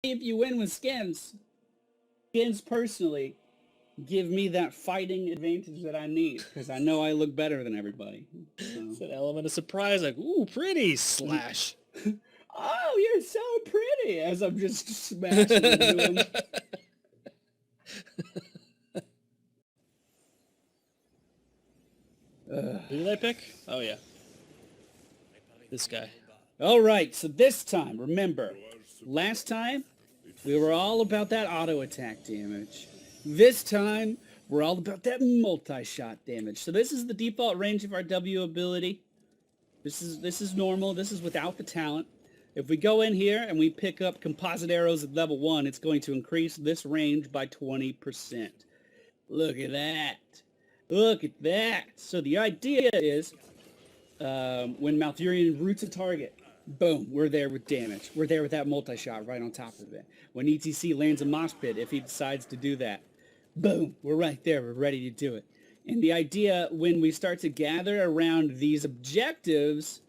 if you win with skins, skins personally give me that fighting advantage that I need because I know I look better than everybody. So. It's an element of surprise, like, ooh, pretty, slash. Oh, you're so pretty, as I'm just smashing into him. Who did I pick? Oh, yeah. This guy. All right, so this time, remember, last time, we were all about that auto attack damage. This time, we're all about that multi-shot damage. So this is the default range of our W ability. This is normal. This is without the talent. If we go in here and we pick up composite arrows at level 1, it's going to increase this range by 20%. Look at that. Look at that. So the idea is, when Malfurion roots a target, boom, we're there with damage. We're there with that multi-shot right on top of it. When ETC lands a mosh pit, if he decides to do that, boom, we're right there. We're ready to do it. And the idea, when we start to gather around these objectives,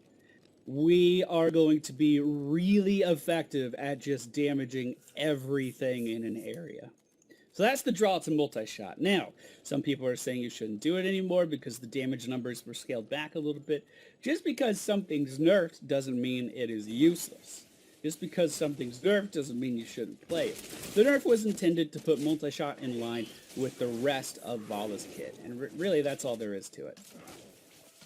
we are going to be really effective at just damaging everything in an area. So that's the draw to multi-shot. Now, some people are saying you shouldn't do it anymore because the damage numbers were scaled back a little bit. Just because something's nerfed doesn't mean it is useless. Just because something's nerfed doesn't mean you shouldn't play it. The nerf was intended to put multi-shot in line with the rest of Valla's kit. And really, that's all there is to it.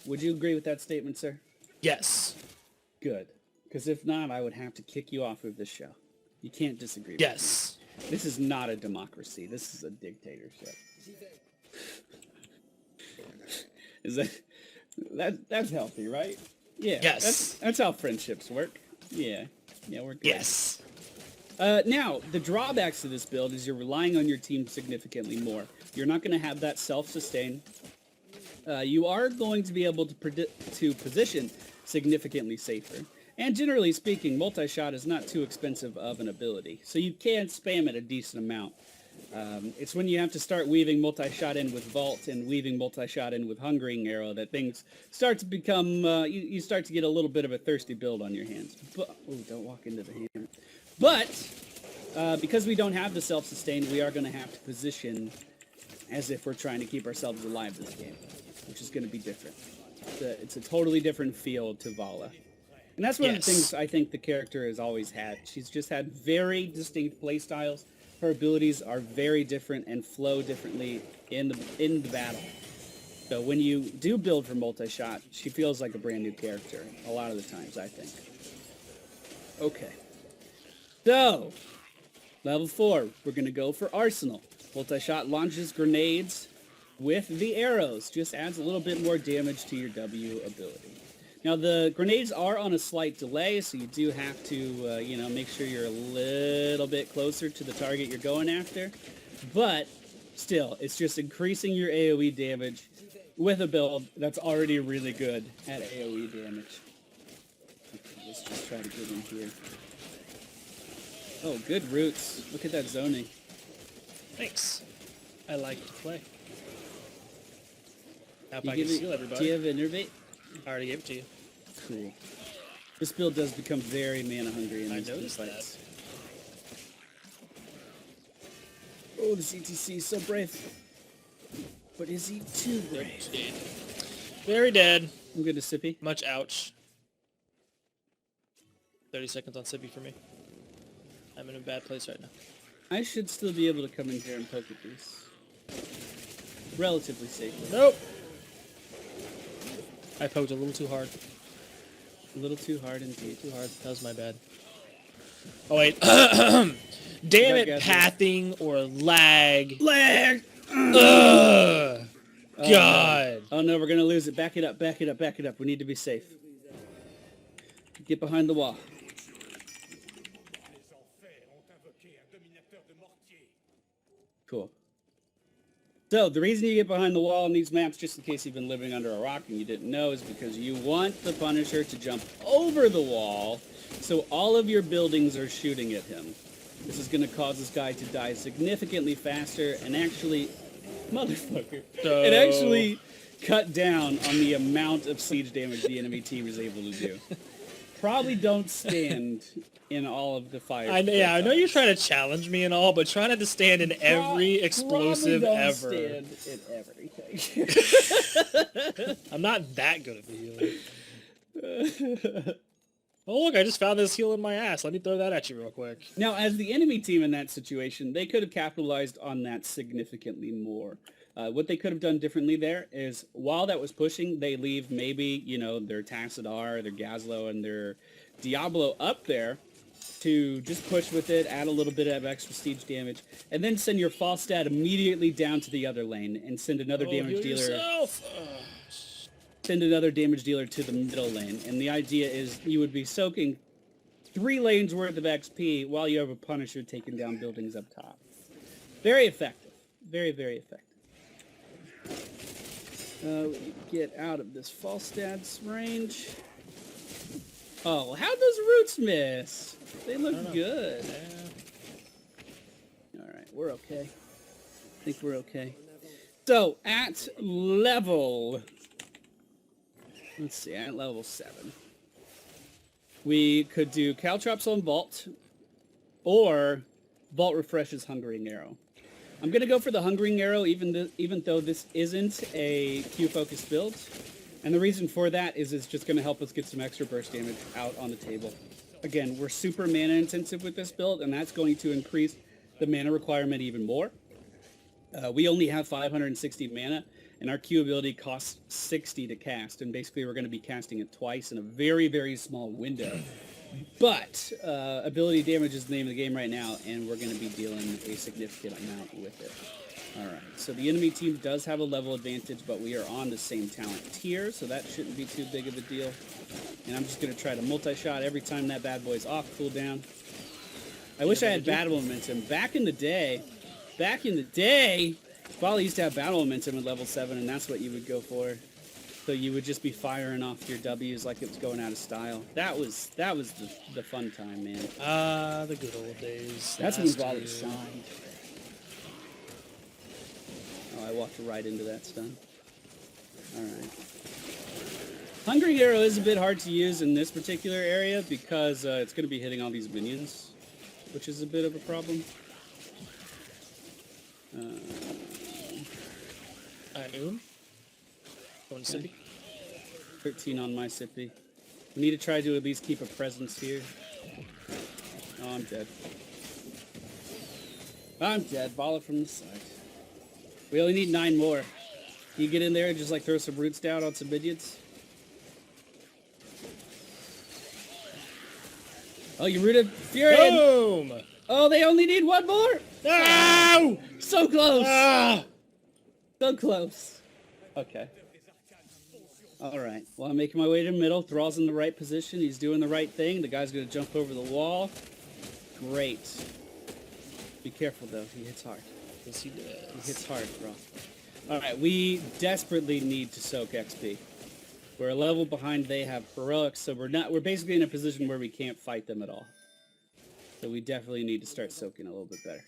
Would you agree with that statement, sir? Yes. Good. Because if not, I would have to kick you off of this show. You can't disagree with Yes. me. This is not a democracy. This is a dictatorship. Is that's healthy, right? Yeah. Yes. That's how friendships work. Yeah. Yeah, we're good. Yes. Now, the drawbacks to this build is you're relying on your team significantly more. You're not going to have that self-sustain. You are going to be able to position significantly safer. And generally speaking, multi-shot is not too expensive of an ability, so you can spam it a decent amount. It's when you have to start weaving multi-shot in with Vault and weaving multi-shot in with Hungering Arrow that things start to become, you start to get a little bit of a thirsty build on your hands. But, oh, don't walk into the hammer. But, because we don't have the self-sustain, we are going to have to position as if we're trying to keep ourselves alive this game, which is going to be different. It's a totally different feel to Valla. And that's one of the things I think the character has always had. She's just had very distinct playstyles. Her abilities are very different and flow differently in the battle. So when you do build for multi-shot, she feels like a brand new character a lot of the times, I think. Okay. So, level 4, we're going to go for Arsenal. Multi-shot launches grenades with the arrows. Just adds a little bit more damage to your W ability. Now, the grenades are on a slight delay, so you do have to, make sure you're a little bit closer to the target you're going after. But, still, it's just increasing your AoE damage with a build that's already really good at AoE damage. Okay, let's just try to get in here. Oh, good roots. Look at that zoning. Thanks. I like to play. Now if I can steal everybody. Do you have Innervate? I already gave it to you. Cool. This build does become very mana hungry in these fights. Oh, the CTC is so brave. But is he too brave? Very dead. I'm good to Sippy. Much ouch. 30 seconds on Sippy for me. I'm in a bad place right now. I should still be able to come in here and poke at these. Relatively safely. Nope. I poked a little too hard. A little too hard indeed. Too hard. That was my bad. Oh, wait. Damn it, pathing or lag. Lag! Ugh. God. Oh no, we're gonna lose it. Back it up, back it up, back it up. We need to be safe. Get behind the wall. Cool. So, the reason you get behind the wall in these maps, just in case you've been living under a rock and you didn't know, is because you want the Punisher to jump over the wall, so all of your buildings are shooting at him. This is going to cause this guy to die significantly faster, and actually, motherfucker, it actually cut down on the amount of siege damage the enemy team is able to do. Probably don't stand in all of the fire. I know you're trying to challenge me and all, but try not to stand in every explosive don't ever. Stand in everything. I'm not that good at the healing. Oh look, I just found this heal in my ass. Let me throw that at you real quick. Now, as the enemy team in that situation, they could have capitalized on that significantly more. What they could have done differently there is, while that was pushing, they leave maybe, you know, their Tassadar, their Gazlo, and their Diablo up there to just push with it, add a little bit of extra siege damage, and then send your Falstad immediately down to the other lane and send another damage dealer. Send another damage dealer to the middle lane, and the idea is you would be soaking 3 lanes worth of XP while you have a Punisher taking down buildings up top. Very effective. Very, very effective. Get out of this Falstad's range. Oh, how'd those roots miss? They look good. Yeah. Alright, we're okay. I think we're okay. So, at level... Let's see, at level 7. We could do Caltrops on Vault, or Vault refreshes Hungering Arrow. I'm going to go for the Hungering Arrow, even though this isn't a Q-focused build. And the reason for that is it's just going to help us get some extra burst damage out on the table. Again, we're super mana intensive with this build, and that's going to increase the mana requirement even more. We only have 560 mana, and our Q ability costs 60 to cast, and basically we're going to be casting it twice in a very, very small window. But ability damage is the name of the game right now, and we're going to be dealing a significant amount with it. Alright, so the enemy team does have a level advantage, but we are on the same talent tier, so that shouldn't be too big of a deal. And I'm just going to try to multi-shot every time that bad boy's off cooldown. I wish I had battle momentum. Back in the day, Valla used to have battle momentum at level 7, and that's what you would go for. So you would just be firing off your W's like it was going out of style. That was the fun time, man. The good old days. That's when Valla shined. Oh, I walked right into that stun. Alright. Hungry Arrow is a bit hard to use in this particular area because it's going to be hitting all these minions, which is a bit of a problem. Going to Sippy? 13 on my Sippy. We need to try to at least keep a presence here. Oh, I'm dead. I'm dead. Valla from the side. We only need 9 more. You get in there and just like throw some roots down on some minions. Oh, you rooted Fury. Boom! Oh, they only need 1 more. No! So close. Ah! So close. Okay. Alright. Well, I'm making my way to the middle. Thrall's in the right position. He's doing the right thing. The guy's going to jump over the wall. Great. Be careful, though. He hits hard. Yes, he does. He hits hard, Thrall. Alright, we desperately need to soak XP. We're a level behind. They have heroics, so we're basically in a position where we can't fight them at all. So we definitely need to start soaking a little bit better.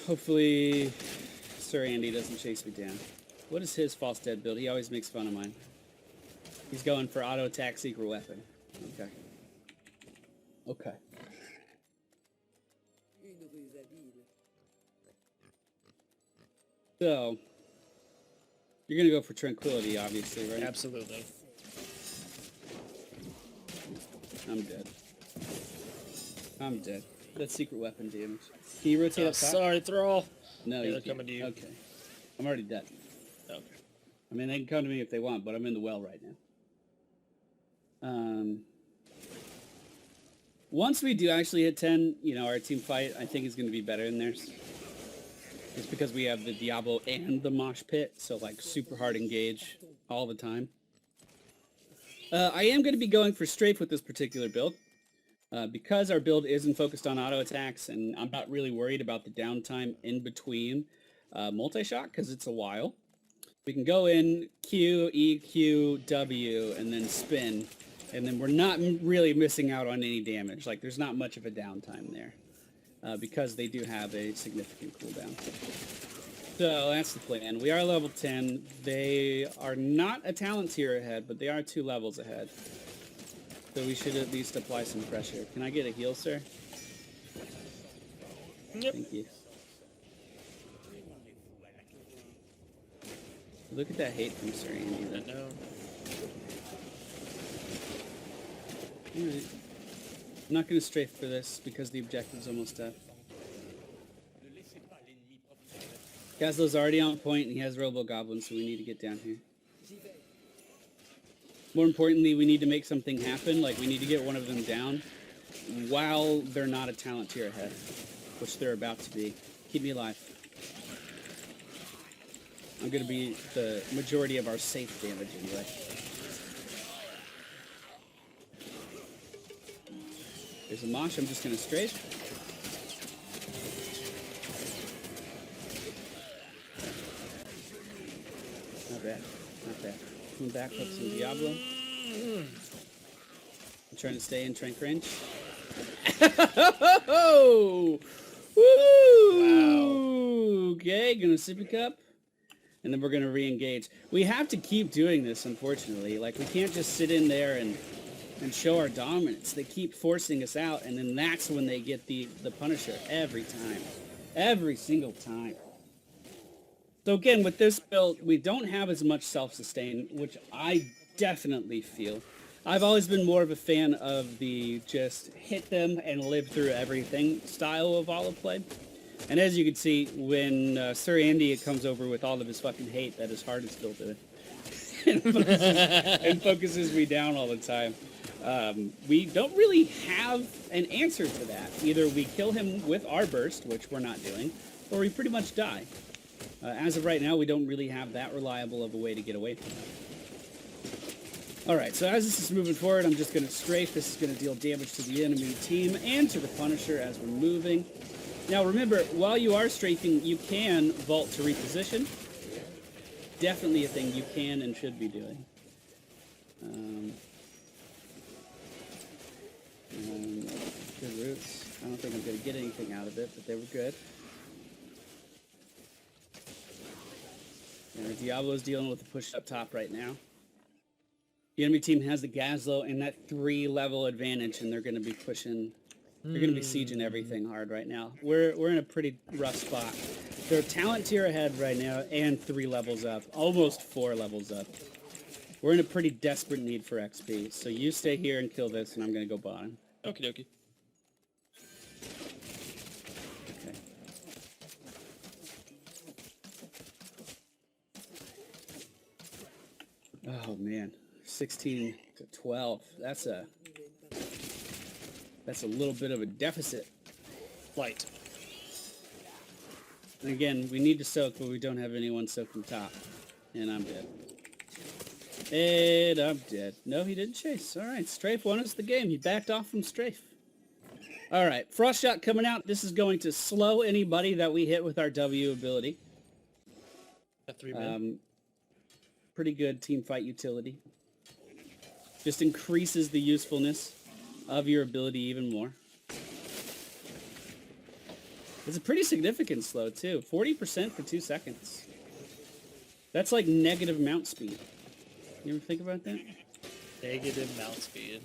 Hopefully Sir Andy doesn't chase me down. What is his false dead build? He always makes fun of mine. He's going for auto attack secret weapon. Okay. Okay. So, you're going to go for tranquility, obviously, right? Absolutely. I'm dead. I'm dead. That's secret weapon damage. Can you rotate up top? Sorry, Thrall. No, Yeah, you they're can't. coming to you. Okay. I'm already dead. Okay. I mean, they can come to me if they want, but I'm in the well right now. Once we do actually hit 10, you know, our team fight, I think is going to be better than theirs. It's because we have the Diablo and the Mosh Pit, so like super hard engage all the time. I am going to be going for strafe with this particular build. Because our build isn't focused on auto attacks, and I'm not really worried about the downtime in between multi-shot, because it's a while. We can go in Q, E, Q, W, and then spin, and then we're not really missing out on any damage. Like, there's not much of a downtime there, because they do have a significant cooldown. So that's the plan. We are level 10. They are not a talent tier ahead, but they are 2 levels ahead. So we should at least apply some pressure. Can I get a heal, sir? Yep. Thank you. Look at that hate from Sir Andy. I know. Alright. I'm not going to strafe for this because the objective's almost up. Gazlo's already on point and he has Robo Goblin, so we need to get down here. More importantly, we need to make something happen. Like, we need to get one of them down while they're not a talent tier ahead, which they're about to be. Keep me alive. I'm going to be the majority of our safe damage anyway. There's a mosh. I'm just going to strafe. Not bad. Not bad. Come back up some Diablo. I'm trying to stay in trank range. Woo! Wow. Okay, gonna sippy cup. And then we're gonna re-engage. We have to keep doing this, unfortunately. Like, we can't just sit in there and show our dominance. They keep forcing us out, and then that's when they get the Punisher every time. Every single time. So again, with this build, we don't have as much self-sustain, which I definitely feel. I've always been more of a fan of the just hit them and live through everything style of Valla play. And as you can see, when Sir Andy comes over with all of his fucking hate that his heart is filled with and focuses me down all the time, we don't really have an answer to that. Either we kill him with our burst, which we're not doing, or we pretty much die. As of right now, we don't really have that reliable of a way to get away from that. Alright, so as this is moving forward, I'm just going to strafe. This is going to deal damage to the enemy team and to the Punisher as we're moving. Now remember, while you are strafing, you can vault to reposition. Definitely a thing you can and should be doing. Good roots. I don't think I'm going to get anything out of it, but they were good. And Diablo's dealing with the push up top right now. The enemy team has the Gazlo and that 3-level advantage, and they're going to be pushing. They're going to be sieging everything hard right now. We're in a pretty rough spot. They're talent tier ahead right now and 3 levels up, almost 4 levels up. We're in a pretty desperate need for XP. So you stay here and kill this, and I'm going to go bottom. Okie dokie. Okay. Oh man, 16 to 12. That's a little bit of a deficit. Light. And again, we need to soak, but we don't have anyone soaking top. And I'm dead. And I'm dead. No, he didn't chase. All right, Strafe won us the game. He backed off from Strafe. All right, Frost Shot coming out. This is going to slow anybody that we hit with our W ability. Got 3 men. Pretty good team fight utility. Just increases the usefulness of your ability even more. It's a pretty significant slow, too. 40% for 2 seconds. That's like negative mount speed. You ever think about that? Negative mount speed.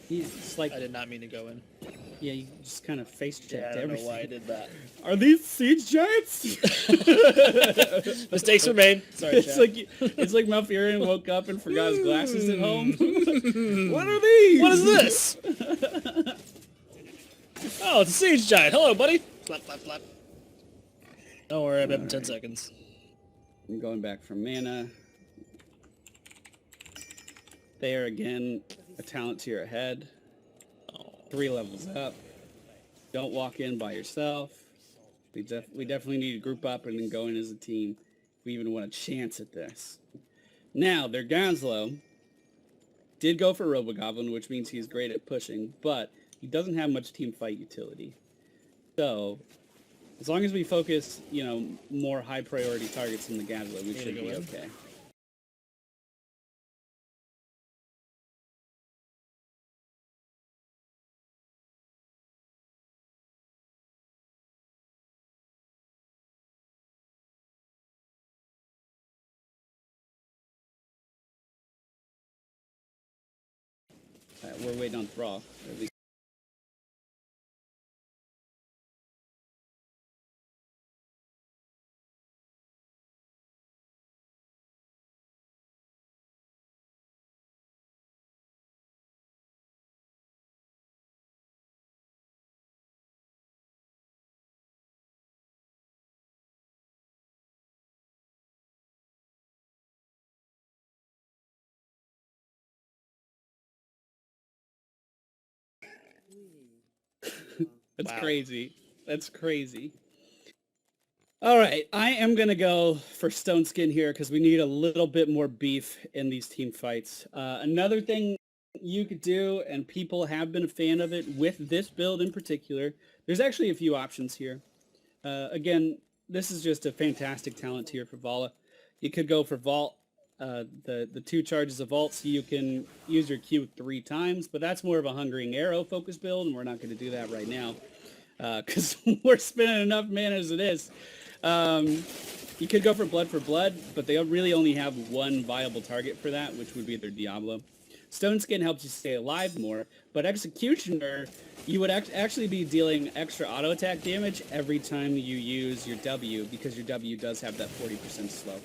Yeah, it's like... I did not mean to go in. Yeah, you just kind of face-checked I don't everything. know why I did that. Are these siege giants? Mistakes were made. Sorry, It's chat. it's like Malfurion woke up and forgot his glasses at home. What are these? What is this? Oh, it's a siege giant. Hello, buddy. Flap, flap, flap. Don't worry, I'm up in 10 seconds. I'm going back for mana. They are again a talent tier ahead. 3 levels up. Don't walk in by yourself. We definitely need to group up and then go in as a team if we even want a chance at this. Now, their Gazlo did go for Robogoblin, which means he's great at pushing, but he doesn't have much team fight utility. So, as long as we focus, more high priority targets in the Gazlo, we should be okay. We're waiting on Thrall. That's Wow. crazy. That's crazy. All right, I am going to go for Stone Skin here because we need a little bit more beef in these team fights. Another thing you could do, and people have been a fan of it with this build in particular, there's actually a few options here. Again, this is just a fantastic talent tier for Valla. You could go for Vault, the 2 charges of Vault, so you can use your Q 3 times, but that's more of a Hungering Arrow focus build, and we're not going to do that right now because we're spending enough mana as it is. You could go for Blood, but they really only have one viable target for that, which would be their Diablo. Stone Skin helps you stay alive more, but Executioner, you would actually be dealing extra auto attack damage every time you use your W, because your W does have that 40% slow.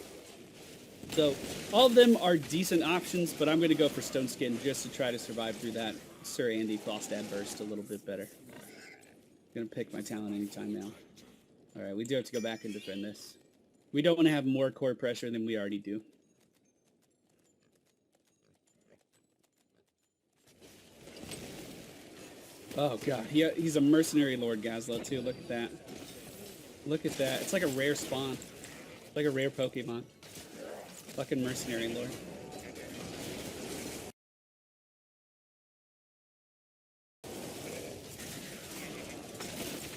So all of them are decent options, but I'm going to go for Stone Skin just to try to survive through that Sir Andy Falstad burst a little bit better. I'm going to pick my talent anytime now. All right, we do have to go back and defend this. We don't want to have more core pressure than we already do. Oh, God. He's a mercenary Lord Gazla, too. Look at that. Look at that. It's like a rare spawn. Like a rare Pokemon. Fucking mercenary Lord.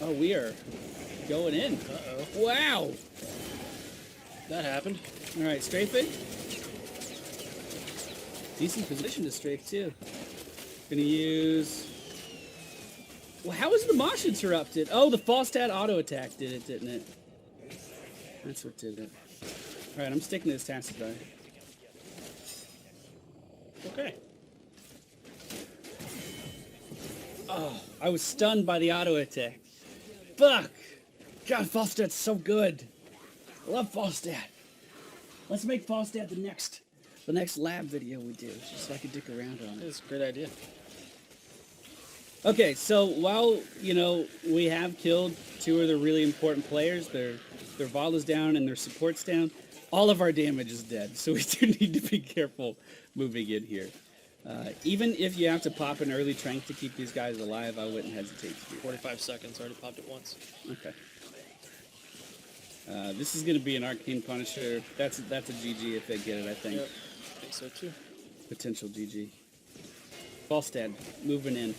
Oh, we are going in. Uh-oh. Wow. That happened. All right, strafing. Decent position to strafe, too. Gonna use... Well, how was the Mosh interrupted? Oh, the Falstad auto attack did it, didn't it? That's what did it. All right, I'm sticking to this Tassadar. Okay. Oh, I was stunned by the auto attack. Fuck! God, Falstad's so good. I love Falstad. Let's make Falstad the next lab video we do, just so I can dick around on it. That's a great idea. Okay, so while, you know, we have killed 2 of the really important players, their Valla's down and their support's down, all of our damage is dead, so we do need to be careful moving in here. Even if you have to pop an early trank to keep these guys alive, I wouldn't hesitate to do that. 45 seconds, already popped it once. Okay. This is going to be an Arcane Punisher. That's a GG if they get it, I think. Yep, I think so too. Potential GG. Falstad, moving in.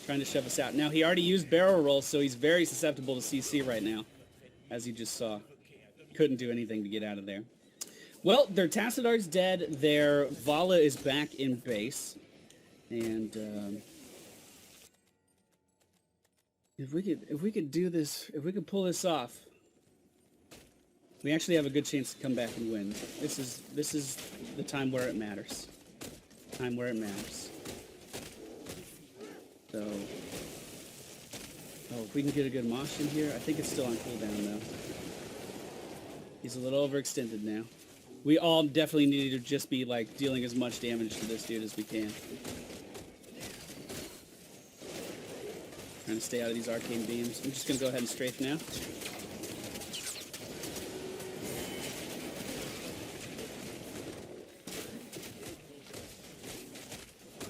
Trying to shove us out. Now, he already used barrel roll, so he's very susceptible to CC right now, as you just saw. Couldn't do anything to get out of there. Well, their Tassadar's dead. Their Valla is back in base. And if we could do this, if we could pull this off, we actually have a good chance to come back and win. This is the time where it matters. Time where it matters. So, if we can get a good Mosh in here, I think it's still on cooldown though. He's a little overextended now. We all definitely need to just be like dealing as much damage to this dude as we can. Trying to stay out of these arcane beams. I'm just gonna go ahead and strafe now.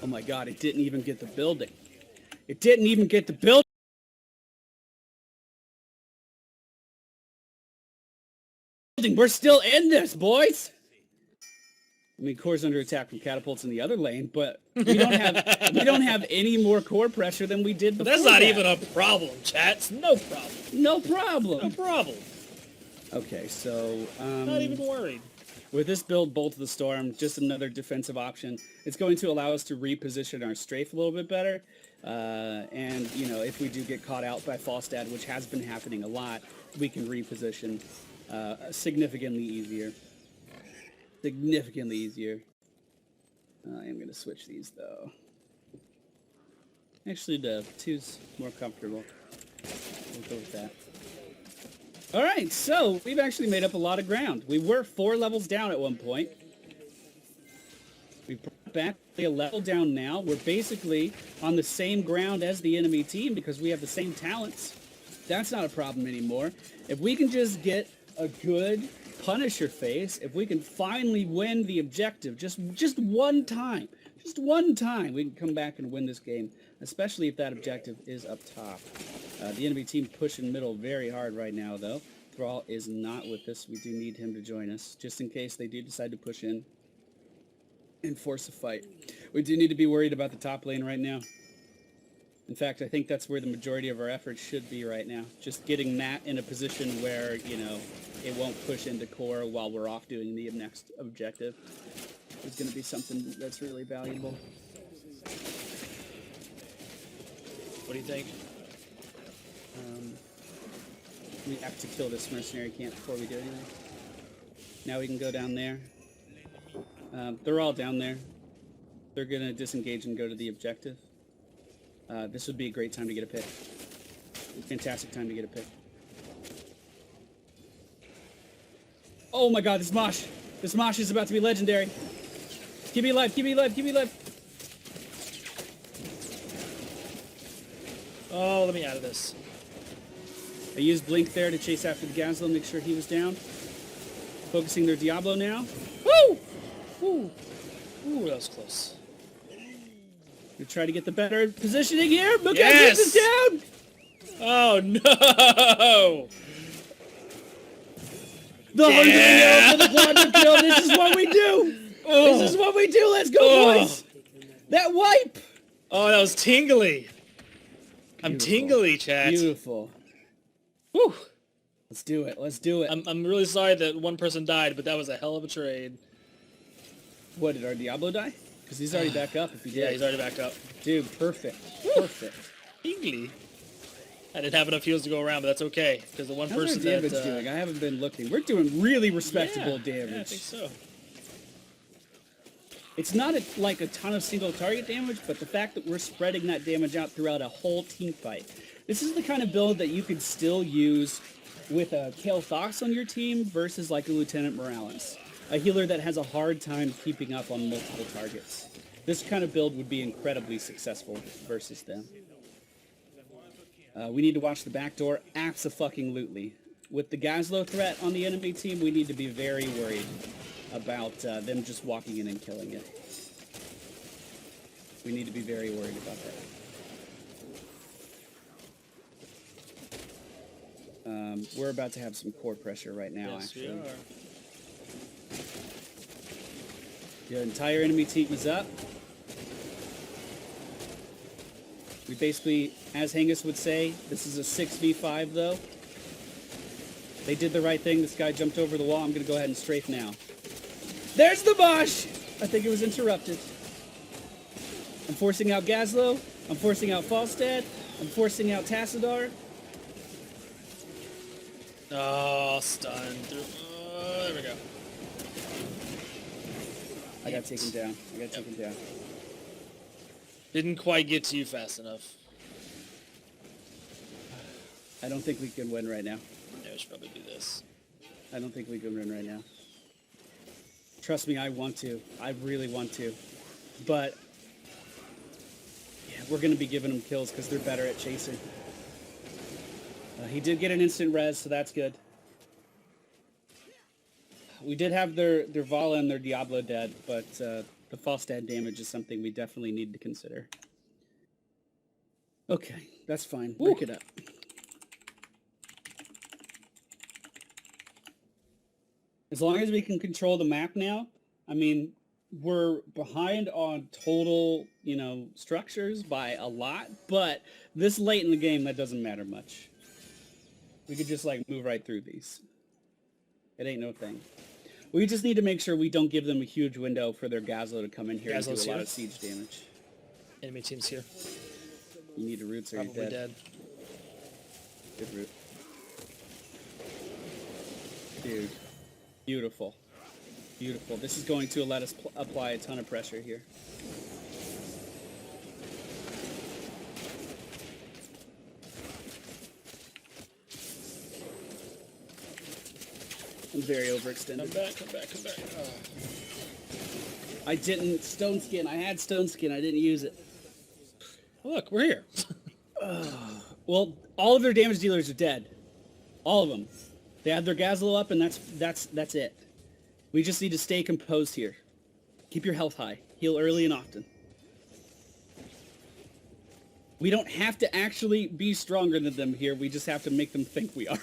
Oh my God, it didn't even get the building. It didn't even get the building. We're still in this, boys. I mean, core's under attack from catapults in the other lane, but we don't have any more core pressure than we did before. That's not even a problem, chats. No problem. No problem. No problem. Okay, so Not even worried. with this build, Bolt of the Storm, just another defensive option. It's going to allow us to reposition our strafe a little bit better. And, you know, if we do get caught out by Falstad, which has been happening a lot, we can reposition significantly easier. Significantly easier. I am going to switch these, though. Actually, the 2's more comfortable. We'll go with that. All right, so we've actually made up a lot of ground. We were 4 levels down at one point. We've brought back a level down now. We're basically on the same ground as the enemy team because we have the same talents. That's not a problem anymore. If we can just get a good Punisher face, if we can finally win the objective just one time, we can come back and win this game, especially if that objective is up top. The enemy team pushing middle very hard right now, though. Thrall is not with us. We do need him to join us, just in case they do decide to push in and force a fight. We do need to be worried about the top lane right now. In fact, I think that's where the majority of our efforts should be right now. Just getting Matt in a position where, you know, it won't push into core while we're off doing the next objective. It's going to be something that's really valuable. What do you think? We have to kill this mercenary camp before we do anything. Now we can go down there. They're all down there. They're going to disengage and go to the objective. This would be a great time to get a pick. Fantastic time to get a pick. Oh my god, this Mosh! This Mosh is about to be legendary. Keep me alive, keep me alive, keep me alive! Oh, let me out of this. I used Blink there to chase after the Gazlo, make sure he was down. Focusing their Diablo now. Woo! Ooh, ooh, that was close. We try to get the better positioning here. Look yes! This down! Oh no! The 100 arrow for the quadra kill. This is what we do. Oh. This is what we do. Let's go, boys. That wipe. Oh, that was tingly. Beautiful. I'm tingly, chat. Beautiful. Whew. Let's do it. Let's do it. I'm really sorry that one person died, but that was a hell of a trade. What, did our Diablo die? Because he's already back up if he did. Yeah, he's already back up. Dude, perfect. Perfect. Tingly. I didn't have enough heals to go around, but that's okay. Because the one How's person our damage doing? I haven't been looking. We're doing really respectable damage. Yeah, I think so. It's not like a ton of single target damage, but the fact that we're spreading that damage out throughout a whole team fight. This is the kind of build that you could still use with a Kale Fox on your team versus like a Lieutenant Morales. A healer that has a hard time keeping up on multiple targets. This kind of build would be incredibly successful versus them. We need to watch the back door, abso-fucking-lutely. With the Gazlo threat on the enemy team, we need to be very worried about them just walking in and killing it. We need to be very worried about that. We're about to have some core pressure right now, yes, actually. We are. The entire enemy team is up. We basically, as Hengist would say, this is a 6v5 though. They did the right thing. This guy jumped over the wall. I'm going to go ahead and strafe now. There's the Bosch! I think it was interrupted. I'm forcing out Gazlo. I'm forcing out Falstad. I'm forcing out Tassadar. Oh, stunned. There we go. I got taken down. Didn't quite get to you fast enough. I don't think we can win right now. Yeah, we should probably do this. I don't think we can win right now. Trust me, I want to. I really want to. But yeah, we're going to be giving them kills because they're better at chasing. He did get an instant res, so that's good. We did have their Valla and their Diablo dead, but the Falstad damage is something we definitely need to consider. Okay, that's fine. Work it up. As long as we can control the map now, I mean, we're behind on total, structures by a lot, but this late in the game, that doesn't matter much. We could just, move right through these. It ain't no thing. We just need to make sure we don't give them a huge window for their Gazlo to come in here and do a lot of siege damage. Enemy team's here. You need a roots or Probably you're dead. Good root. Dude. Beautiful. Beautiful. This is going to let us apply a ton of pressure here. I'm very overextended. Come back. Oh. I didn't stone skin. I had stone skin. I didn't use it. Look, we're here. Well, all of their damage dealers are dead. All of them. They had their Gazlo up, and that's it. We just need to stay composed here. Keep your health high. Heal early and often. We don't have to actually be stronger than them here. We just have to make them think we are.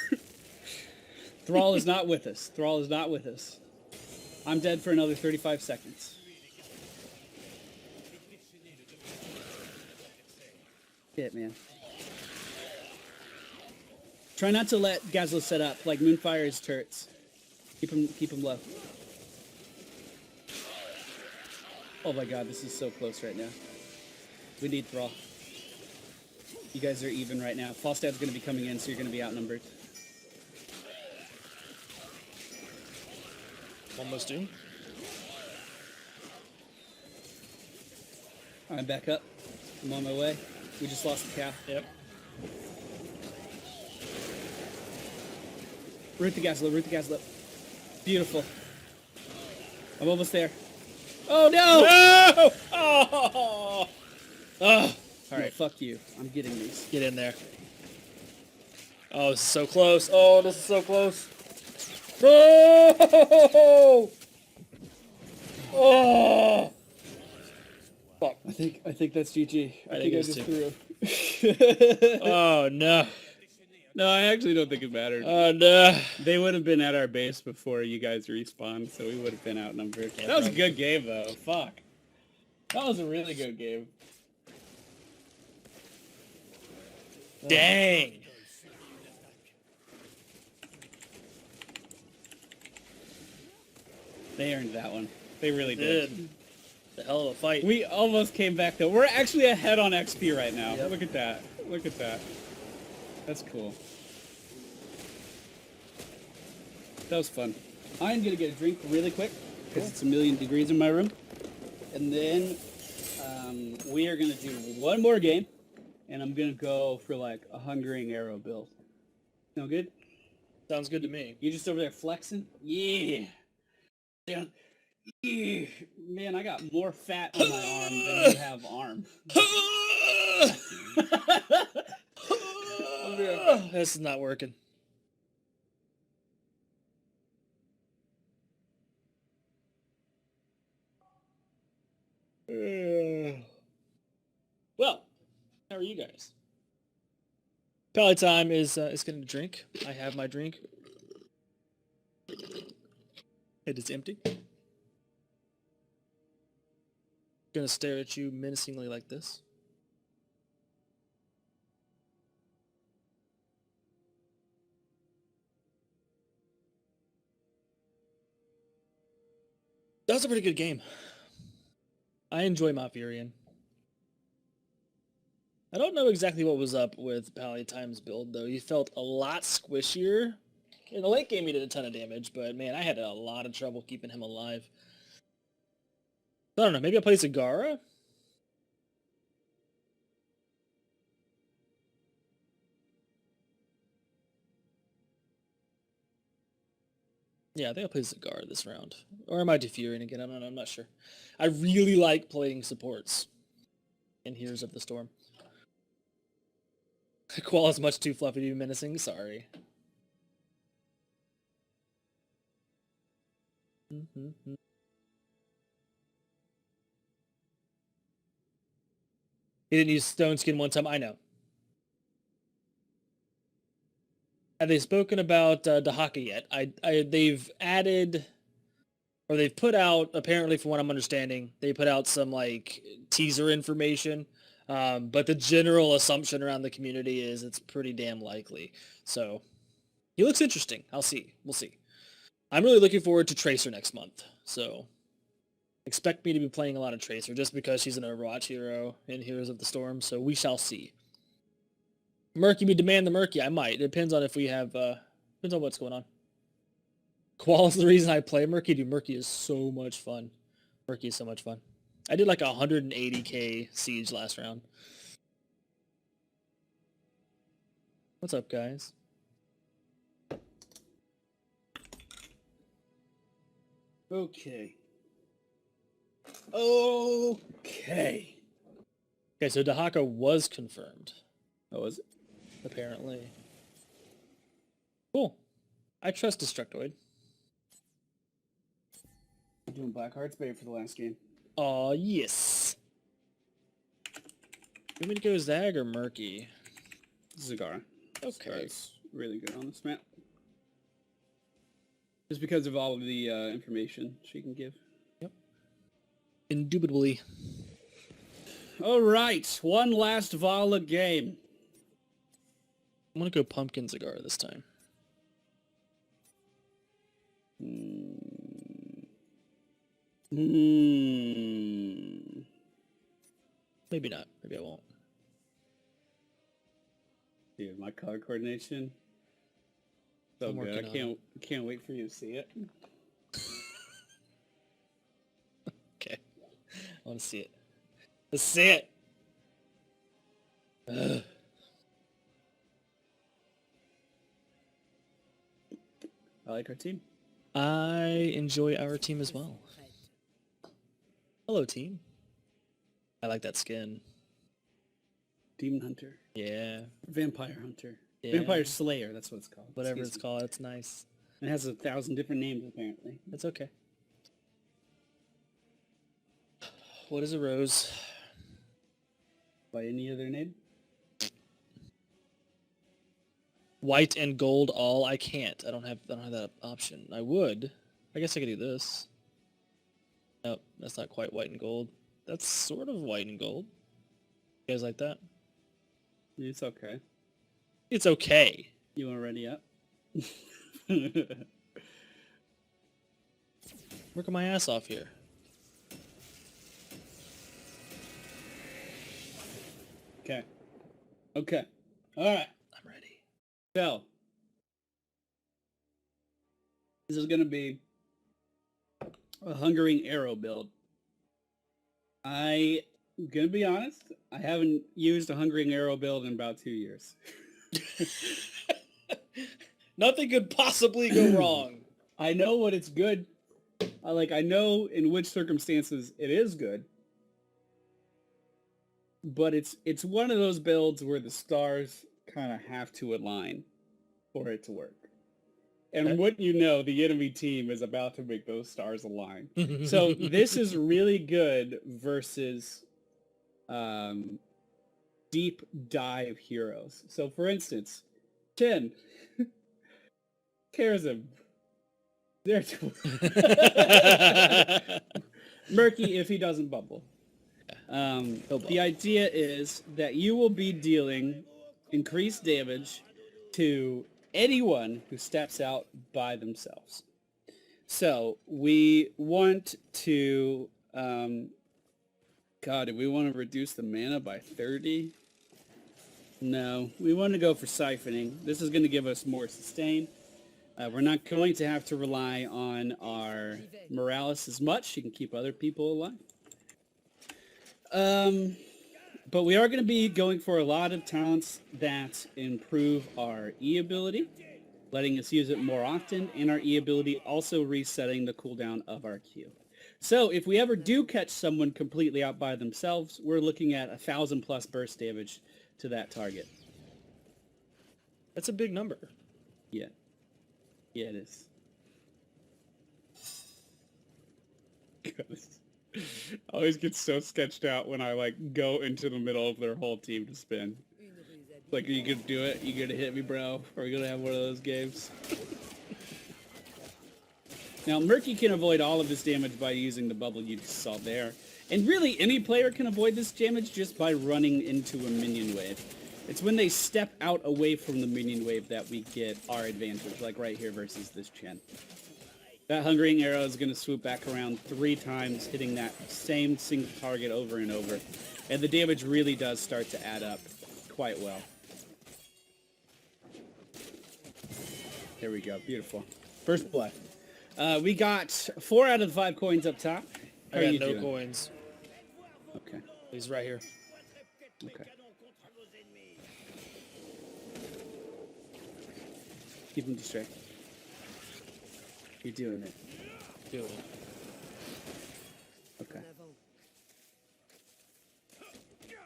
Thrall is not with us. Thrall is not with us. I'm dead for another 35 seconds. Shit, man. Try not to let Gazlo set up like Moonfire's turrets. Keep him low. Oh my god, this is so close right now. We need Thrall. You guys are even right now. Falstad's going to be coming in, so you're going to be outnumbered. Almost doomed. I'm back up. I'm on my way. We just lost the cow. Yep. Root the Gazlo. Beautiful. I'm almost there. Oh no! No! Oh! Oh! All right, fuck you. I'm getting these. Get in there. Oh, this is so close. Oh, this is so close. Oh! Oh! Fuck. I think that's GG. I think I is just too. threw. Oh, no. No, I actually don't think it mattered. Oh, no. They would have been at our base before you guys respawned, so we would have been outnumbered. Yeah, that was probably. a good game, though. Fuck. That was a really good game. Dang. They earned that one. They really did. The hell of a fight. We almost came back, though. We're actually ahead on XP right now. Yep. Look at that. Look at that. That's cool. That was fun. I'm going to get a drink really quick, because it's 1,000,000 degrees in my room. And then we are going to do one more game, and I'm going to go for like a Hungering Arrow build. Sound good? Sounds good to me. You just over there flexing? Yeah. Yeah. Yeah. Man, I got more fat on my arm than you have arm. This is not working. Well, how are you guys? Pally time is getting a drink. I have my drink. It is empty. Gonna stare at you menacingly like this. That was a pretty good game. I enjoy Mafurian. I don't know exactly what was up with Pallytime's build, though. He felt a lot squishier. In the late game, he did a ton of damage, but man, I had a lot of trouble keeping him alive. I don't know, maybe I'll play Zagara? Yeah, I think I'll play Zagara this round. Or am I Defurian again? I don't know, I'm not sure. I really like playing supports in Heroes of the Storm. Qual is much too fluffy to be menacing, sorry. He didn't use Stone Skin one time, I know. Have they spoken about Dahaka yet? They've added, or they've put out, apparently from what I'm understanding, they put out some like teaser information, but the general assumption around the community is it's pretty damn likely. So he looks interesting. I'll see. We'll see. I'm really looking forward to Tracer next month. So expect me to be playing a lot of Tracer just because she's an Overwatch hero in Heroes of the Storm. So we shall see. Murky, me demand the Murky. I might. It depends on if we have, depends on what's going on. Qual is the reason I play Murky. Dude, Murky is so much fun. Murky is so much fun. I did like 180k siege last round. What's up, guys? Okay. Okay. Okay, so Dahaka was confirmed, Oh, is it? apparently. Cool. I trust Destructoid. I'm doing Black Heart's Bay for the last game. Aw, yes. You want me to go Zag or Murky? Zagara. Okay. Zagara's really good on this map. Just because of all of the information she can give. Yep. Indubitably. All right, one last Valla game. I'm gonna go Pumpkin Zagara this time. Maybe not. Maybe I won't. Dude, my color coordination. So I'm good. working on Can't wait for you to see it. Okay. I want to see it. Let's see it. Ugh. I like our team. I enjoy our team as well. Hello, team. I like that skin. Demon Hunter. Yeah. Vampire Hunter. Yeah. Vampire Slayer, that's what it's called. Whatever Excuse it's me. called, it's nice. It has 1,000 different names, apparently. It's okay. What is a rose? By any other name? White and gold all? I can't. I don't have that option. I would. I guess I could do this. Nope, that's not quite white and gold. That's sort of white and gold. You guys like that? It's okay. It's okay. You want to ready up? Working my ass off here. Okay. Okay. All right. I'm ready. So, this is going to be a Hungering Arrow build. I'm going to be honest, I haven't used a Hungering Arrow build in about 2 years. Nothing could possibly go wrong. I know what it's good. I know in which circumstances it is good. But it's one of those builds where the stars kind of have to align for it to work. And Okay. what you know, the enemy team is about to make those stars align. So this is really good versus deep dive heroes. So for instance, Chen, Karazim, there Murky if he doesn't bubble. The idea is that you will be dealing increased damage to anyone who steps out by themselves. So we want to, God, do we want to reduce the mana by 30? No, we want to go for siphoning. This is going to give us more sustain. We're not going to have to rely on our Morales as much. She can keep other people alive. But we are going to be going for a lot of talents that improve our E ability, letting us use it more often, and our E ability also resetting the cooldown of our Q. So if we ever do catch someone completely out by themselves, we're looking at 1,000 plus burst damage to that target. That's a big number. Yeah. Yeah, it is. I always get so sketched out when I go into the middle of their whole team to spin. Like, are you gonna do it? You gonna hit me, bro? Are we gonna have one of those games? Now, Murky can avoid all of this damage by using the bubble you just saw there. And really, any player can avoid this damage just by running into a minion wave. It's when they step out away from the minion wave that we get our advantage, like right here versus this Chen. That Hungering Arrow is going to swoop back around 3 times, hitting that same single target over and over. And the damage really does start to add up quite well. There we go. Beautiful. First blood. We got 4 out of the 5 coins up top. How I are got you no doing? coins. Okay. He's right here. Okay. Keep him distracted. You're doing it. Do it.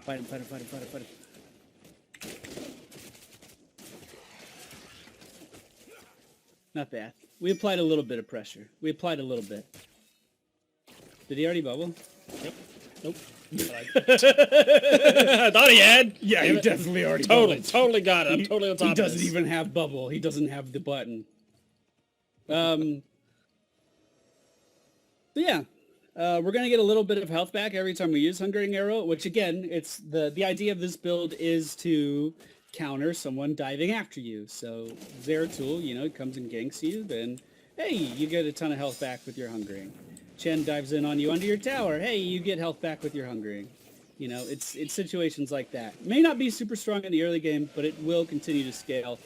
Fight him, fight him, fight him, fight him, fight him. Not bad. We applied a little bit of pressure. We applied a little bit. Did he already bubble? Yep. Nope. I thought he had. Yeah, he definitely already bubbled. Totally got it. I'm totally on top of this. He doesn't even have bubble. He doesn't have the button. So yeah, we're gonna get a little bit of health back every time we use Hungering Arrow, which again, it's the idea of this build is to counter someone diving after you. So Zeratul, you know, comes and ganks you, then hey, you get a ton of health back with your Hungering. Chen dives in on you under your tower. Hey, you get health back with your Hungering. You know, it's situations like that. May not be super strong in the early game, but it will continue to scale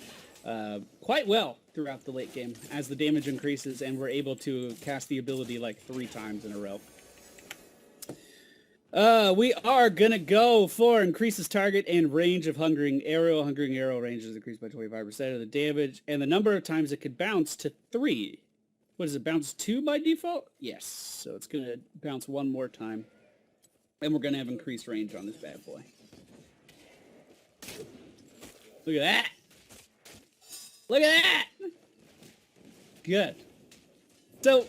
quite well throughout the late game as the damage increases and we're able to cast the ability like 3 times in a row. We are gonna go for increases target and range of Hungering Arrow. Hungering Arrow range is increased by 25% of the damage, and the number of times it could bounce to 3. What does it bounce 2 by default? Yes, so it's gonna bounce 1 more time. And we're gonna have increased range on this bad boy. Look at that! Look at that! Good. So,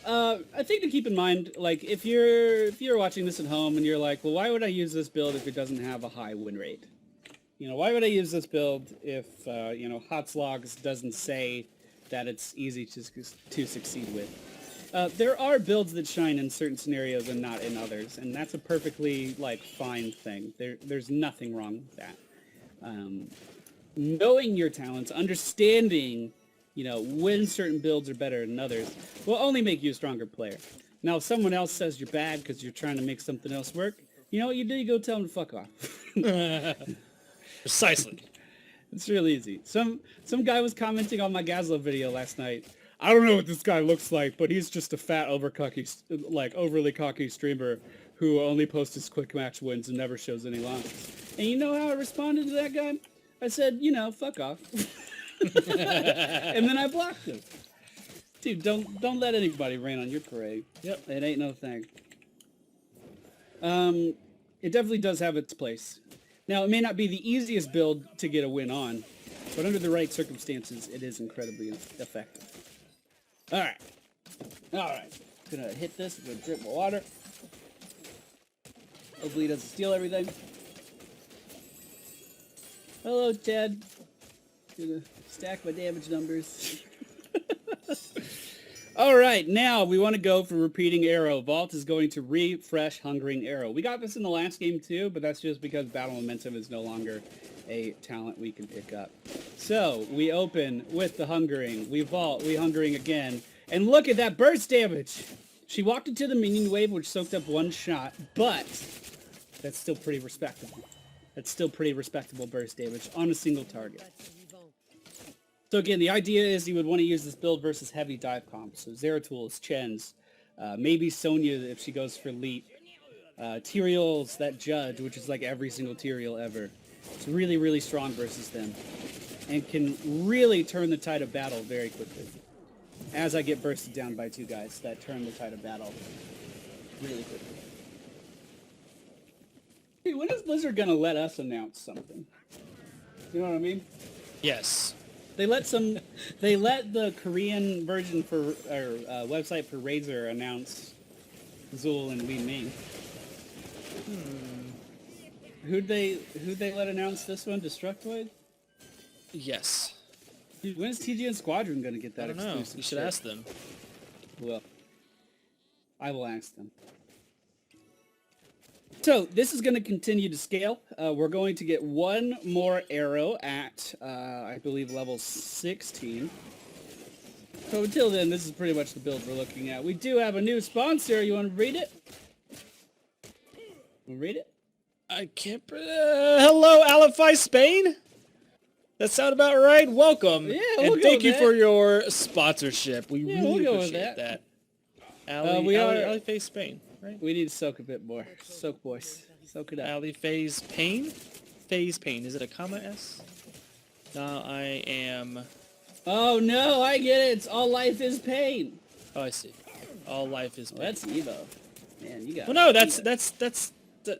I think to keep in mind, like, if you're watching this at home and you're like, well, why would I use this build if it doesn't have a high win rate? You know, why would I use this build if, you know, Hotslogs doesn't say that it's easy to succeed with? There are builds that shine in certain scenarios and not in others, and that's a perfectly, like, fine thing. There's nothing wrong with that. Knowing your talents, understanding, you know, when certain builds are better than others, will only make you a stronger player. Now, if someone else says you're bad because you're trying to make something else work, you know what you do? You go tell them to fuck off. Precisely. It's real easy. Some guy was commenting on my Gazlo video last night. I don't know what this guy looks like, but he's just a fat, overly cocky streamer who only posts his quick match wins and never shows any losses. And you know how I responded to that guy? I said, you know, fuck off. And then I blocked him. Dude, don't let anybody rain on your parade. Yep, it ain't no thing. It definitely does have its place. Now, it may not be the easiest build to get a win on, but under the right circumstances, it is incredibly effective. Alright. Alright. Gonna hit this with a drip of water. Hopefully he doesn't steal everything. Hello, Ted. Gonna stack my damage numbers. Alright, now we want to go for repeating arrow. Vault is going to refresh Hungering Arrow. We got this in the last game too, but that's just because Battle Momentum is no longer a talent we can pick up. So, we open with the Hungering. We vault, we Hungering again. And look at that burst damage! She walked into the minion wave, which soaked up 1 shot, but that's still pretty respectable. That's still pretty respectable burst damage on a single target. So again, the idea is you would want to use this build versus heavy dive comps. So Zeratul's, Chen's, maybe Sonya if she goes for Leap. Tyrael's, that Judge, which is like every single Tyrael ever. It's really, really strong versus them. And can really turn the tide of battle very quickly. As I get bursted down by 2 guys that turn the tide of battle really quickly. Hey, when is Blizzard gonna let us announce something? You know what I mean? Yes. They let the Korean version for or website for Razer announce Zul and Wee Ming. Who'd they let announce this one? Destructoid? Yes. Dude, when is TGN Squadron gonna get that exclusive? You should ask them. Well, I will ask them. So this is going to continue to scale. We're going to get 1 more arrow at, I believe, level 16. So until then, this is pretty much the build we're looking at. We do have a new sponsor. You want to read it? Want to read it? I can't... hello, Alify Spain? That sound about right? Welcome. Yeah, we'll and go thank with you that. for your sponsorship. We really we'll go with appreciate that. Alifay Spain. Right? We need to soak a bit more. Soak, boys. Soak it up. Alifay's Pain? Phase Pain. Is it a comma S? Now I am... Oh, no, I get it. It's all life is pain. Oh, I see. All life is pain. Well, that's Evo. Man, you got Well, no, that's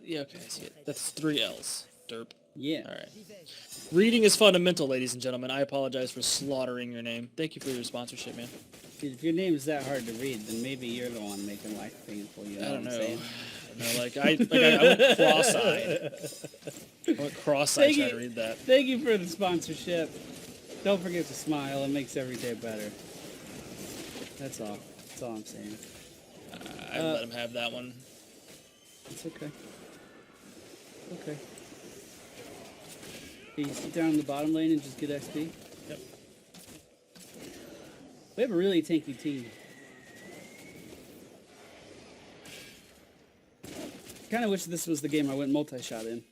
Yeah, okay, I see it. That's 3 L's. Derp. Yeah. All right. Reading is fundamental, ladies and gentlemen. I apologize for slaughtering your name. Thank you for your sponsorship, man. If your name's that hard to read, then maybe you're the one making life painful. You know I don't what I'm know. saying? No, I went cross-eyed. I went cross-eyed trying to read that. Thank you for the sponsorship. Don't forget to smile. It makes every day better. That's all. That's all I'm saying. I let him have that one. It's okay. Okay. Can you sit down in the bottom lane and just get XP? Yep. We have a really tanky team. Kind of wish this was the game I went multi-shot in.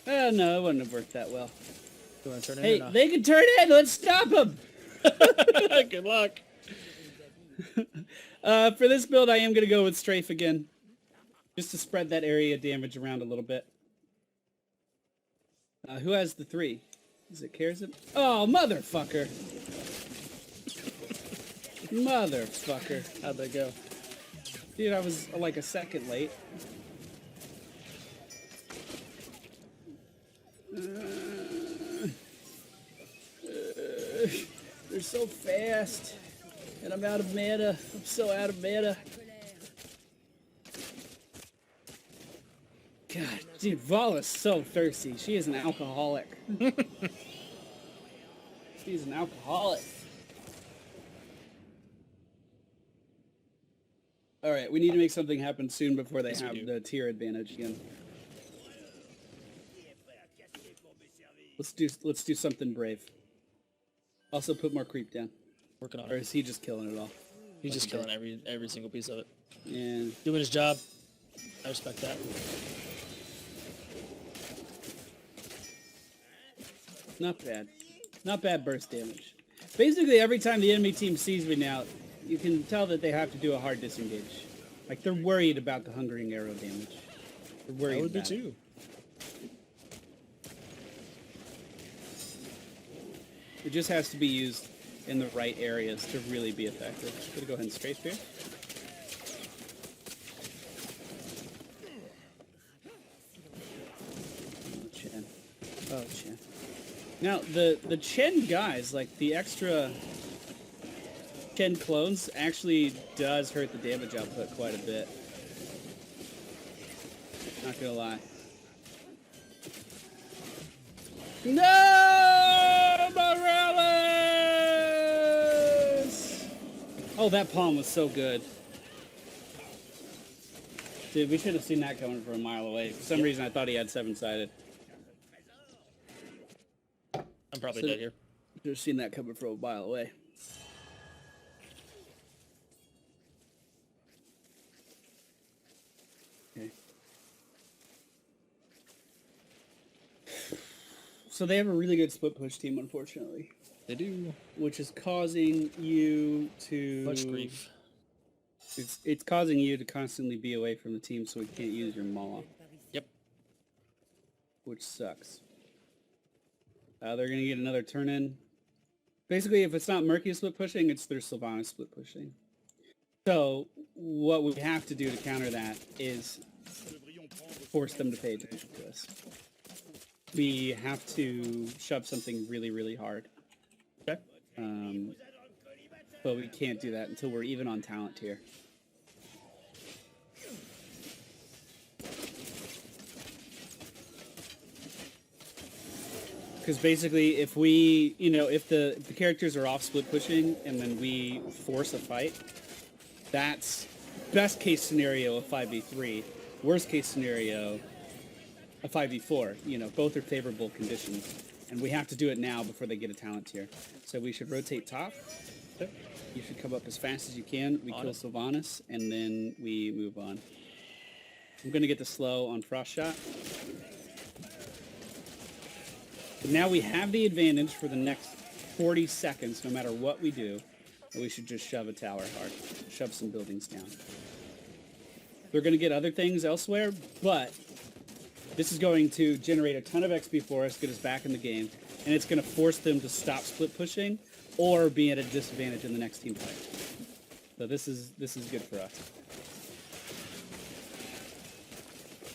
Oh, no, it wouldn't have worked that well. You want to turn Hey, in or not? they can turn in! Let's stop them! Good luck. For this build, I am going to go with Strafe again. Just to spread that area damage around a little bit. Who has the 3? Is it Karzin? Oh, motherfucker! Motherfucker. How'd that go? Dude, I was like a second late. They're so fast. And I'm out of mana. I'm so out of mana. God, dude, Valla's so thirsty. She is an alcoholic. She's an alcoholic. All right, we need to make something happen soon before they have the tier advantage again. Let's do something brave. Also, put more creep down. Working on Or it. is he just killing it all? He's just killing every single piece of it. Yeah. Doing his job. I respect that. Not bad. Not bad burst damage. Basically, every time the enemy team sees me now, you can tell that they have to do a hard disengage. Like, they're worried about the hungering arrow damage. They're worried I would be about it. too. It just has to be used in the right areas to really be effective. Gonna go ahead and strafe here. Oh, Chen. Oh, Chen. Now, the Chen guys, like the extra Chen clones, actually does hurt the damage output quite a bit. Not gonna lie. No! Morales! Oh, that palm was so good. Dude, we should have seen that coming from a mile away. For some reason, I thought he had 7-sided. I'm probably dead here. Should have seen that coming from a mile away. Okay. So they have a really good split push team, unfortunately. They do. Which is causing you to... Much grief. It's causing you to constantly be away from the team so we can't use your maw. Yep. Which sucks. They're going to get another turn in. Basically, if it's not Murky split pushing, it's their Sylvanas split pushing. So what we have to do to counter that is force them to pay attention to us. We have to shove something really, really hard. Okay. But we can't do that until we're even on talent tier. Because basically, if we, if the characters are off split pushing and then we force a fight, that's best case scenario a 5v3, worst case scenario a 5v4. Both are favorable conditions. And we have to do it now before they get a talent tier. So we should rotate top. You should come up as fast as you can. We kill Sylvanas, and then we move on. I'm going to get the slow on Frost Shot. But now we have the advantage for the next 40 seconds, no matter what we do. And we should just shove a tower hard. Shove some buildings down. They're going to get other things elsewhere, but this is going to generate a ton of XP for us, get us back in the game, and it's going to force them to stop split pushing or be at a disadvantage in the next team fight. So this is good for us.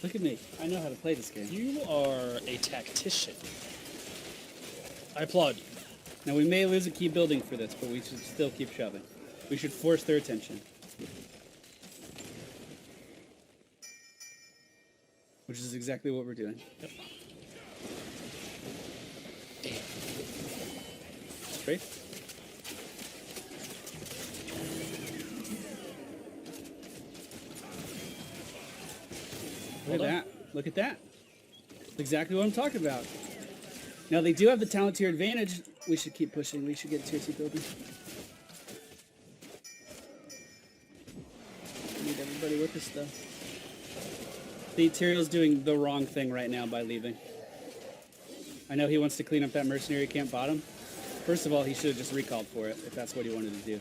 Look at me. I know how to play this game. You are a tactician. I applaud you. Now, we may lose a key building for this, but we should still keep shoving. We should force their attention. Which is exactly what we're doing. Yep. Great. Look at that. Look at that. That's exactly what I'm talking about. Now, they do have the talent tier advantage. We should keep pushing. We should get tier 2 building. Need everybody with us, though. The Tyrion's doing the wrong thing right now by leaving. I know he wants to clean up that mercenary camp bottom. First of all, he should have just recalled for it, if that's what he wanted to do.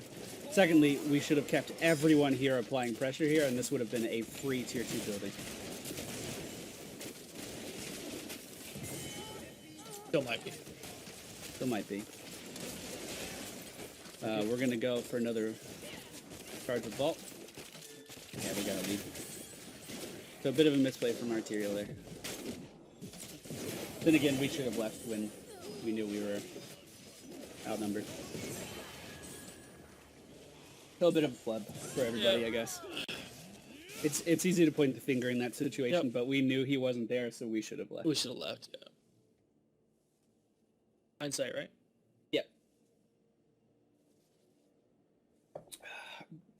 Secondly, we should have kept everyone here applying pressure here, and this would have been a free tier 2 building. Still might be. Still might be. We're going to go for another charge with Vault. Yeah, we got a lead. So a bit of a misplay from Arterial there. Then again, we should have left when we knew we were outnumbered. A little bit of a flub for everybody, I guess. It's easy to point the finger in that situation, but we knew he wasn't there, so we should have left. We should have left, yeah. Hindsight, right? Yep.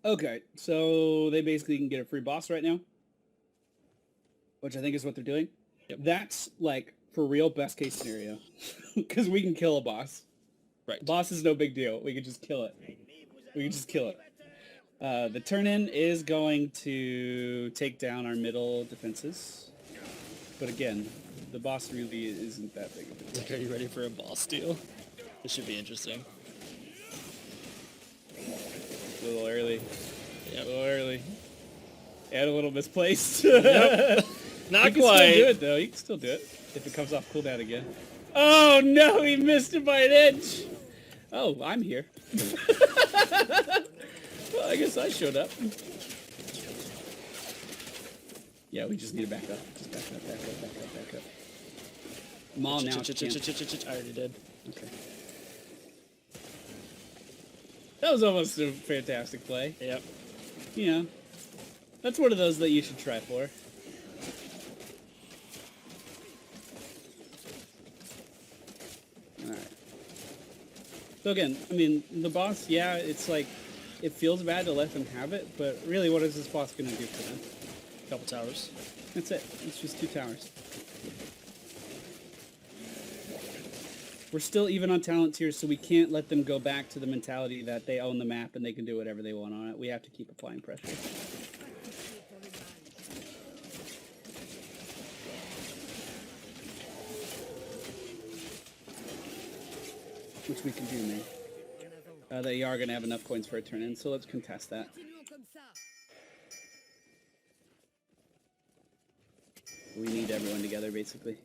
Okay, so they basically can get a free boss right now, which I think is what they're doing. Yep. That's, like, for real best case scenario, because we can kill a boss. Right. Boss is no big deal. We can just kill it. We can just kill it. The turn-in is going to take down our middle defenses, but again, the boss really isn't that big of a deal. Like, are you ready for a boss deal? This should be interesting. A little early. Yep. A little early. And a little misplaced. Yep. Not you quite. You can still do it, though. You can still do it if it comes off cooldown again. Oh, no! He missed it by an inch! Oh, I'm here. Well, I guess I showed up. Yeah, we just need to back up. Just back up, back up, back up, back up. Maul now. I already did. Okay. That was almost a fantastic play. Yep. You know, that's one of those that you should try for. Alright. So again, I mean, the boss, yeah, it's like, it feels bad to let them have it, but really what is this boss going to do for them? Couple towers. That's it. It's just 2 towers. We're still even on talent tiers, so we can't let them go back to the mentality that they own the map and they can do whatever they want on it. We have to keep applying pressure. Which we can do, man. They are going to have enough coins for a turn-in, so let's contest that. We need everyone together, basically.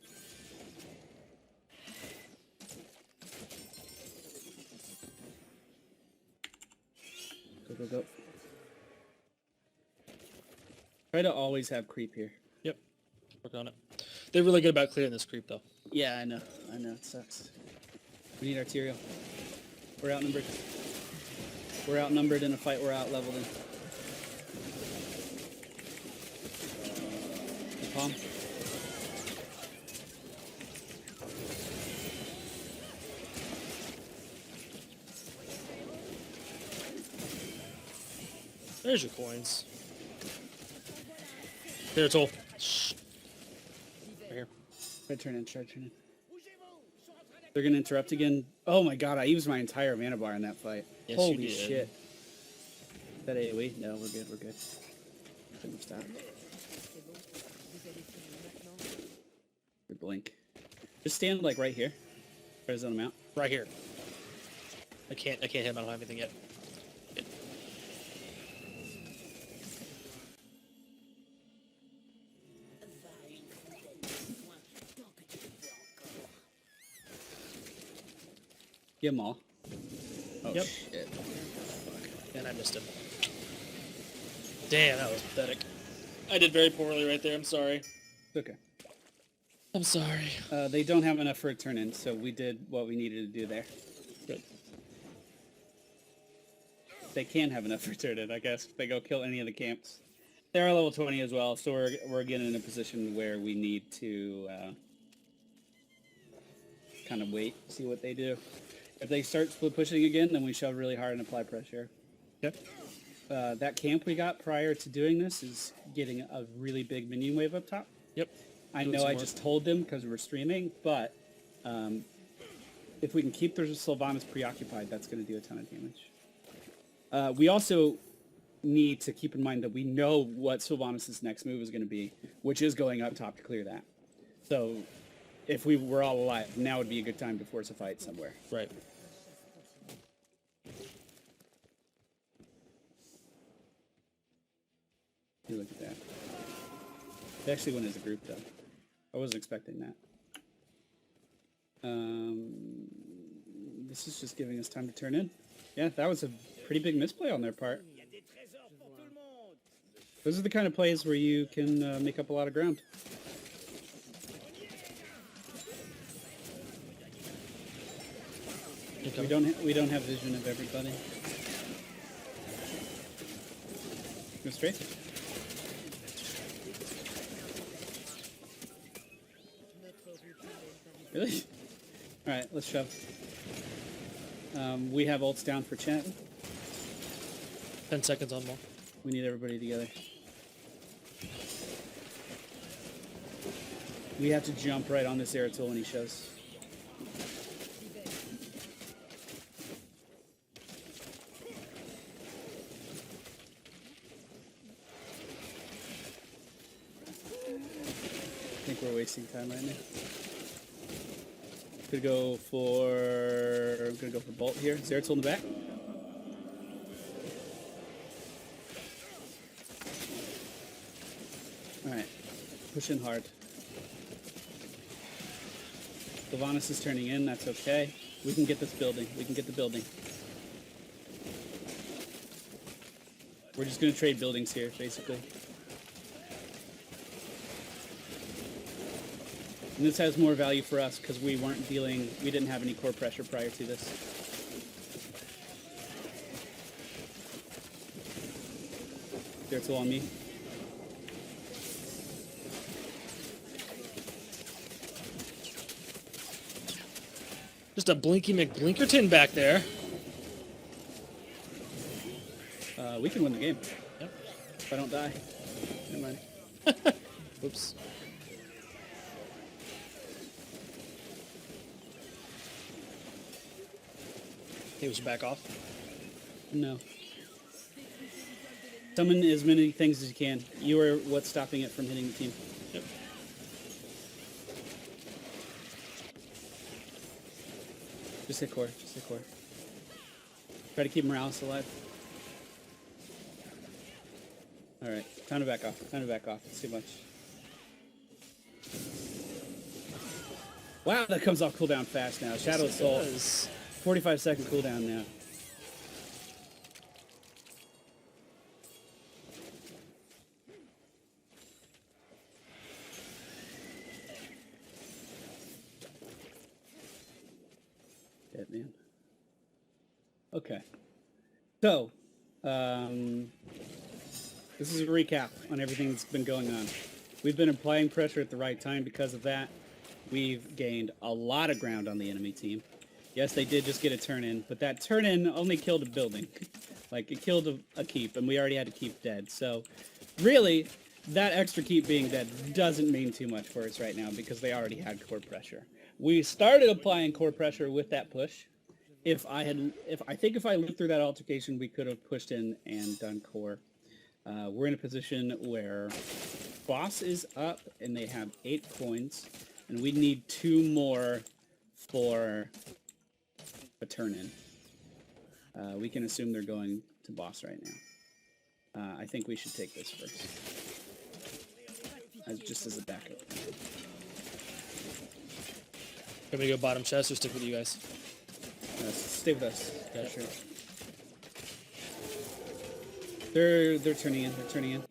Go, go, go. Try to always have creep here. Yep. Work on it. They're really good about clearing this creep, though. Yeah, I know. I know. It sucks. We need arterial. We're outnumbered. We're outnumbered in a fight we're out-leveled in. The palm. There's your coins. Here, Toll. Shh. Right here. Try to turn in. Try to turn in. They're going to interrupt again. Oh my god, I used my entire mana bar in that fight. Yes, Holy you did. shit. Is that AoE? No, we're good, we're good. Shouldn't have stopped. Good blink. Just stand like right here. Try to zone them out. Right here. I can't hit him. I don't have anything yet. Get them all. Oh, Yep. shit. Fuck. And I missed him. Damn, that was pathetic. I did very poorly right there. I'm sorry. Okay. I'm sorry. They don't have enough for a turn-in, so we did what we needed to do there. Good. They can have enough for a turn-in, I guess. If they go kill any of the camps. They're level 20 as well, so we're again in a position where we need to kind of wait, see what they do. If they start split pushing again, then we shove really hard and apply pressure. Yep. That camp we got prior to doing this is getting a really big minion wave up top. Yep. I know I just told them because we're streaming, but if we can keep their Sylvanas preoccupied, that's going to do a ton of damage. We also need to keep in mind that we know what Sylvanas' next move is going to be, which is going up top to clear that. So if we were all alive, now would be a good time to force a fight somewhere. Right. You look at that. They actually went as a group, though. I wasn't expecting that. This is just giving us time to turn in. Yeah, that was a pretty big misplay on their part. Those are the kind of plays where you can make up a lot of ground. Okay. We don't have vision of everybody. Go straight. Really? All right, let's shove. We have ults down for Chen. 10 seconds on more. We need everybody together. We have to jump right on this Aerotool when he shows. I think we're wasting time right now. I'm gonna go for Bolt here. Aerotool in the back. Alright. Push in hard. Sylvanas is turning in, that's okay. We can get this building. We can get the building. We're just gonna trade buildings here, basically. And this has more value for us because we didn't have any core pressure prior to this. There's all on me. Just a Blinky McBlinkerton back there. We can win the game. Yep. If I don't die. Never mind. Oops. He was back off. No. Summon as many things as you can. You are what's stopping it from hitting the team. Yep. Just hit core. Just hit core. Try to keep Morales alive. Alright. Time to back off. Time to back off. It's too much. Wow, that comes off cooldown fast now. Shadow Soul. 45-second cooldown now. Dead man. Okay. So, this is a recap on everything that's been going on. We've been applying pressure at the right time. Because of that, we've gained a lot of ground on the enemy team. Yes, they did just get a turn-in, but that turn-in only killed a building. Like, it killed a keep, and we already had a keep dead. So, really, that extra keep being dead doesn't mean too much for us right now because they already had core pressure. We started applying core pressure with that push. I think if I lived through that altercation, we could have pushed in and done core. We're in a position where boss is up, and they have 8 coins, and we need 2 more for a turn-in. We can assume they're going to boss right now. I think we should take this first. Just as a backup. Can we go bottom chest or stick with you guys? Stay with us. Okay. Sure. They're turning in. They're turning in.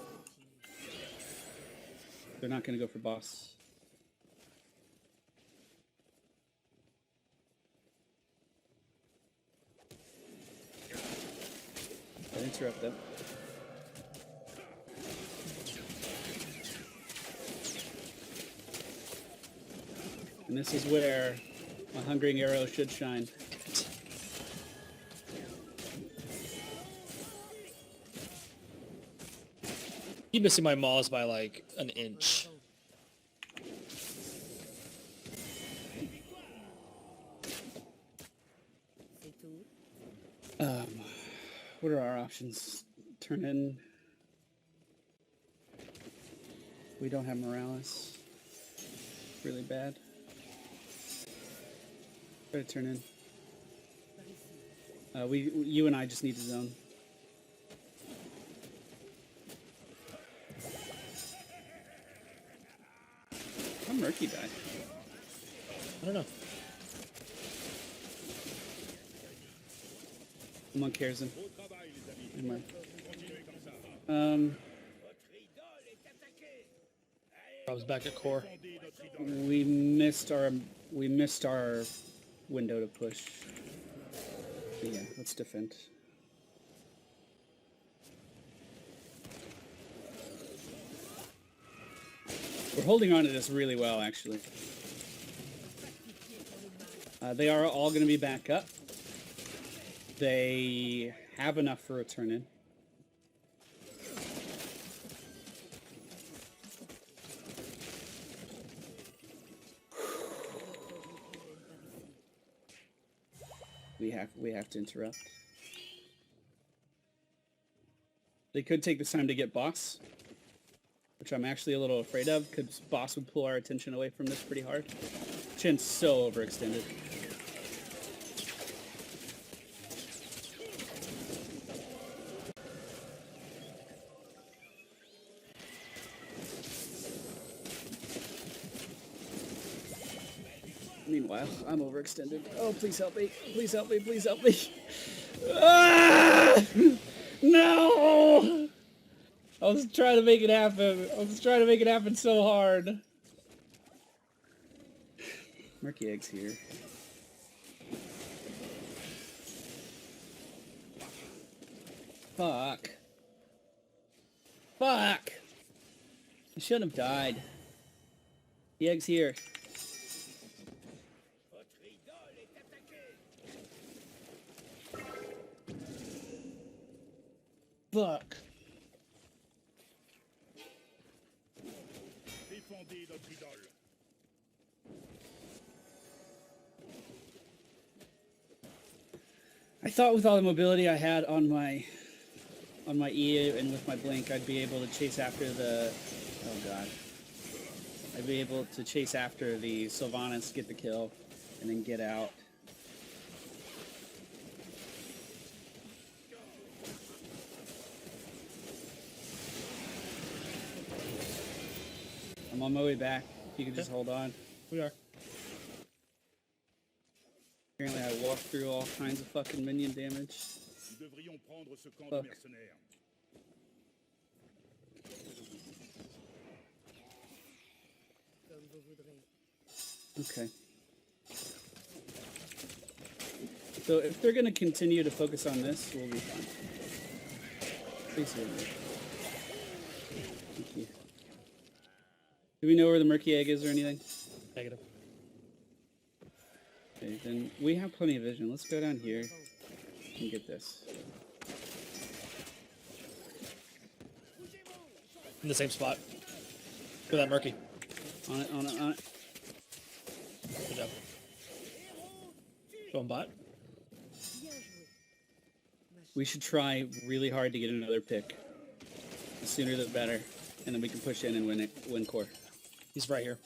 They're not going to go for boss. I'll interrupt them. And this is where a hungering arrow should shine. Keep missing my maws by like an inch. What are our options? Turn in. We don't have Morales. Really bad. Try to turn in. You and I just need to zone. How Murky die? I don't know. Someone cares him. Never mind. Rob's back at core. We missed our window to push. But yeah, let's defend. We're holding on to this really well, actually. They are all going to be back up. They have enough for a turn-in. We have to interrupt. They could take this time to get boss, which I'm actually a little afraid of, because boss would pull our attention away from this pretty hard. Chin's so overextended. Meanwhile, I'm overextended. Oh, please help me. Please help me. Please help me. Ah! No! I was trying to make it happen. I was trying to make it happen so hard. Murky Egg's here. Fuck. Fuck! I shouldn't have died. The egg's here. Fuck. I thought with all the mobility I had on my E and with my blink, I'd be able to chase after the... Oh god. I'd be able to chase after the Sylvanas, get the kill, and then get out. I'm on my way back. If you could just hold on. We are. Apparently I walked through all kinds of fucking minion damage. Fuck. Okay. So if they're going to continue to focus on this, we'll be fine. Please heal me. Thank you. Do we know where the Murky Egg is or anything? Negative. Okay, then we have plenty of vision. Let's go down here and get this. In the same spot. Go that Murky. On it, on it, on it. Good job. Going bot. We should try really hard to get another pick. The sooner the better. And then we can push in and win core. He's right here.